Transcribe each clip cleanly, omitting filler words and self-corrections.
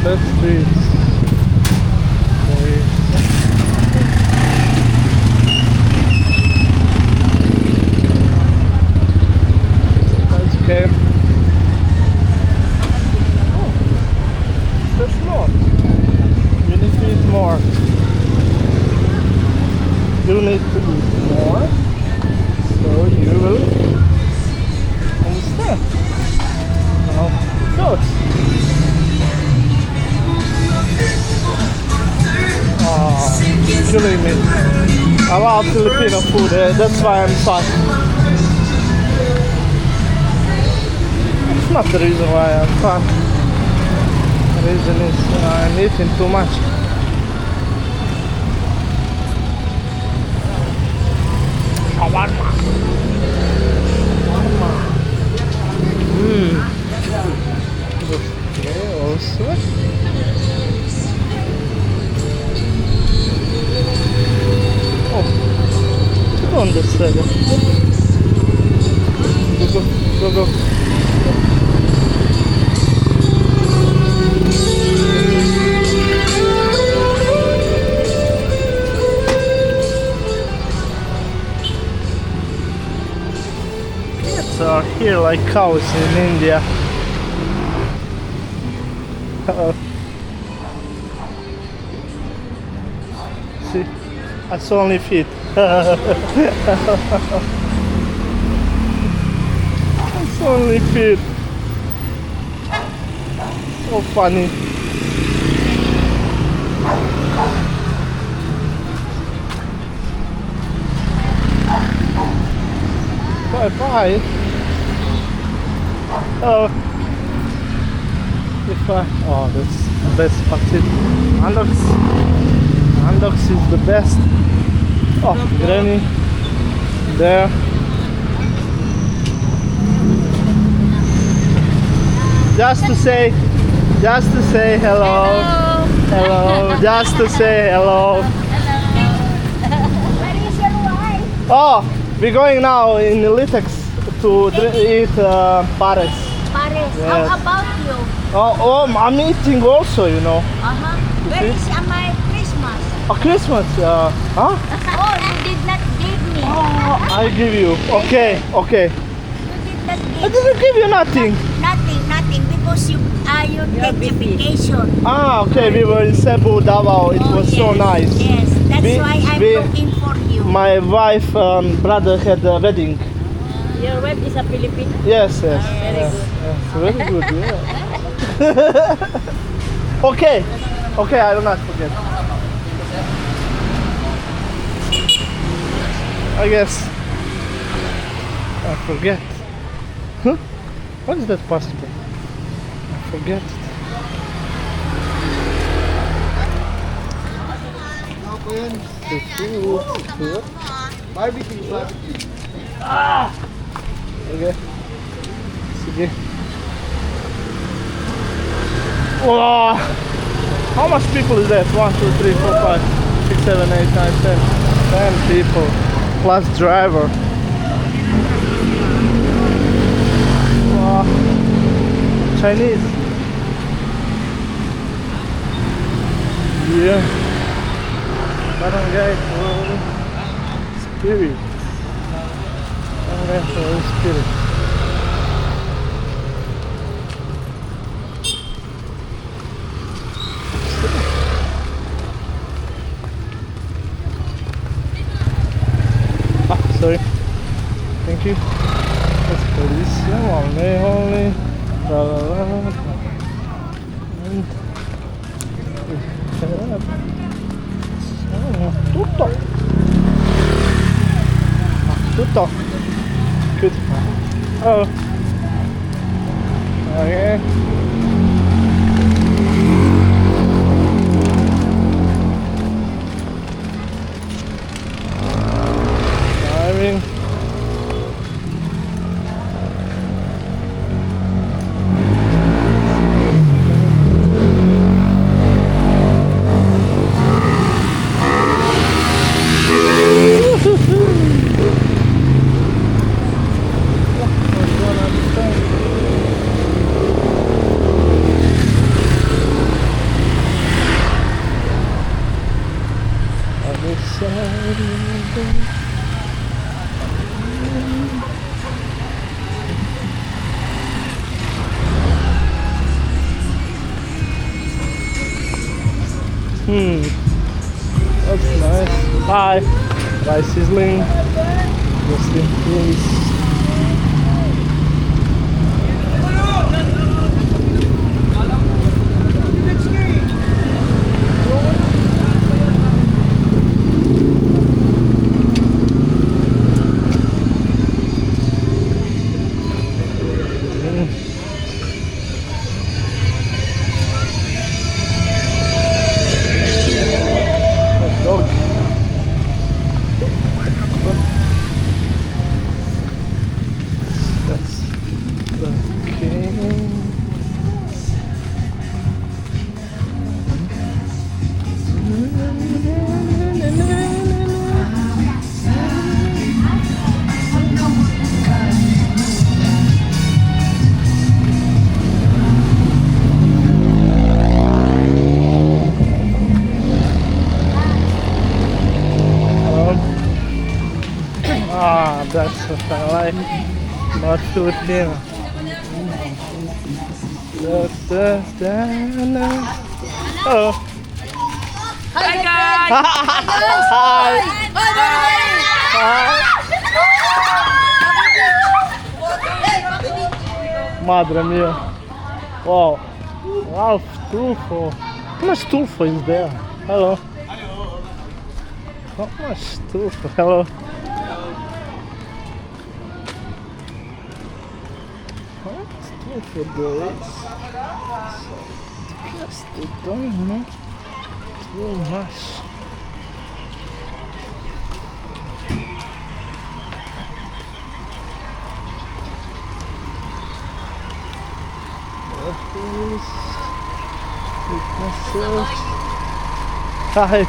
the streets. That's okay. Oh, that's more. You need to eat more. You need to eat more. So you will understand how it goes. Oh, killing me. I love Filipino food, that's why I'm fat. It's not the reason why I'm fat. The reason is I'm eating too much. Shawarma. Okay, also. Oh, on this side. Go, go, go. Cats are here like cows in India. See, that's only feet. It's only feet. So funny. Bye bye. Oh, oh, that's the best spot. Andox is the best. Oh, Granny there. Just to say hello. Hello. Just to say hello. Where is your wife? Oh, we're going now in Litex to eat Paris. Paris. Yes. How about you? Oh, I'm eating also, you know. Where is my Christmas? Oh, Christmas. Huh? Oh, you did not give me. Oh, I give you. Okay, okay. You did not give I didn't give you nothing. Nothing, because you take a vacation. Ah, okay. We were in Cebu, Davao. It was so nice. Yes, that's We- why I'm we- looking for you. My wife brother had a wedding. Your wife is a Filipino? Yes, yes. Very yes, good. yes, very good. Yeah. Okay, okay. I will not forget. I guess I forget. Huh? How is that possible? I forget. The food. Barbecue. Okay. Sige. Wow. How much people is that? 1, 2, 3, 4, 5, 6, 7, 8, 9, 10. 10 people. Plus driver. Wow. Chinese. Yeah. Barangay Spirit. Barangay Spirit. Ah, sorry. Thank you. That's police. Holy. La la la la. And tutto. Tutto. Good. Oh. Okay. Driving. Hmm. That's nice. Hi. Rice sizzling. Just in case. Hot dog. That's okay. That's what I like. Not Filipino. Hello. Hi guys! Hi. Hi. Madre mia. Wow. Wow, stufo. How much stufo is there? Hello. How much stufo? Hello. For this, just don't know too much. What is myself? Hi.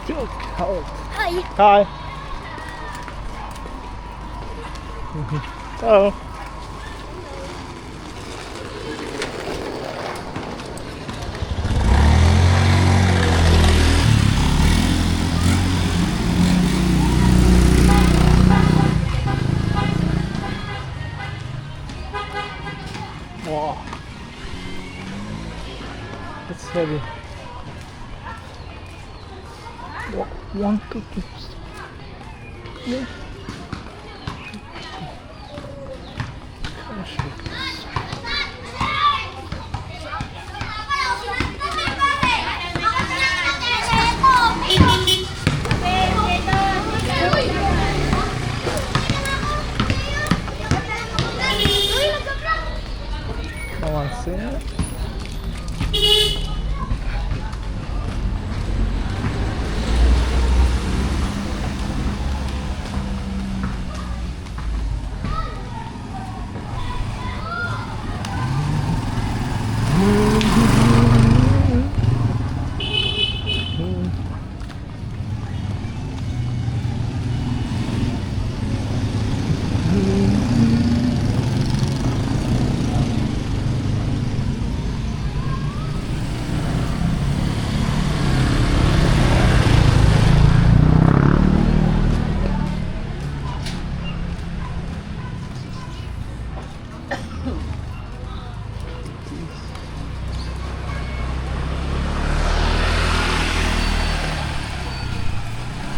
Feel cold. Hi. Hi. Hello. Wow. It's heavy. One cookie. Yeah.